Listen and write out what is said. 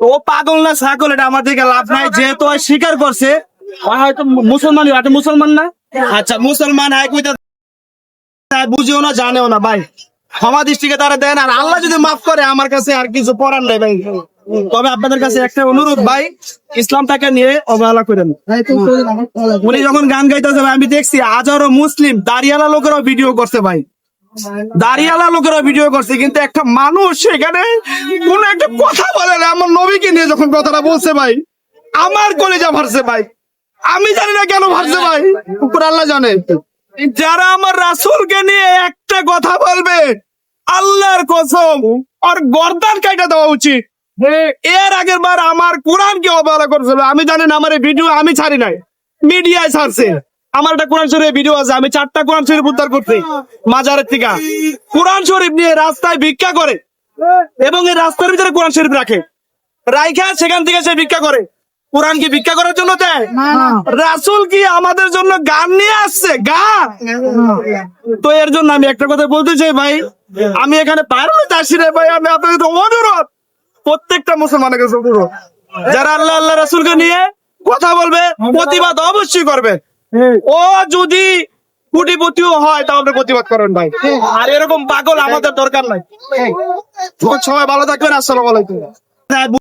ও পাগল না ছাগল এটা আমার থেকে লাভ নাই, যেহেতু স্বীকার করছে হয়তো মুসলমানই, হয়তো মুসলমান না। আচ্ছা মুসলমান হয় কইতে বুঝেও না জানেও না ভাই, ক্ষমা দৃষ্টিকে তারা দেন। আর আল্লাহ যদি মাফ করে আমার কাছে আর কিছু পড়ার নাই ভাই। তবে আপনাদের কাছে একটা অনুরোধ ভাই, ইসলামটাকে নিয়ে অবহেলা করেন। উনি যখন গান গাইতেছে ভাই, আমি দেখছি হাজারো মুসলিম দাড়িয়ালা লোকেরাও ভিডিও করছে ভাই, দাড়িয়ালা লোকেরা ভিডিও করছে, কিন্তু একটা মানুষ সেখানে কোন একটা কথা বলে না। আমার নবীকে নিয়ে যখন কথাটা বলছে ভাই, আমার কলেজা ভারছে ভাই, আমি জানি না কেন ভারছে ভাই, উপর আল্লাহ জানে। যারা আমার রাসূলকে নিয়ে একটা কথা বলবে, আল্লাহর কসম আর গর্দান কাইটা দেওয়া উচিত। এর আগের বার আমার কোরআনকে অবহেলা করছিল, আমি জানি না, আমার এই ভিডিও আমি ছাড়ি নাই, মিডিয়ায় ছাড়ছে। আমার একটা কোরআন শরীফের ভিডিও আছে, আমি 4টা কোরআন শরীফ উদ্ধার করছি মাজারের থেকে। কোরআন শরীফ নিয়ে রাস্তায় ভিক্ষা করে এবং এই রাস্তার ভিতরে কোরআন শরীফ রাখে, রাইখা সেখান থেকে সে ভিক্ষা করে। কোরআন কি ভিক্ষা করার জন্য দেয়? রাসূল কি আমাদের জন্য গান নিয়ে আসছে? গান। তো এর জন্য আমি একটা কথা বলতে চাই ভাই, আমি এখানে বাইরে আসি রে ভাই, আমি আপনাদের অনুরোধ, প্রত্যেকটা মুসলমানের কাছে অনুরোধ, যারা আল্লাহ আল্লাহ রাসূলকে নিয়ে কথা বলবে প্রতিবাদ অবশ্যই করবে। ও যদি কোটিপতিও হয় তাহলে প্রতিবাদ করেন ভাই, আর এরকম পাগল আমাদের দরকার নাই। সবাই ভালো থাকবেন, আসসালামু আলাইকুম।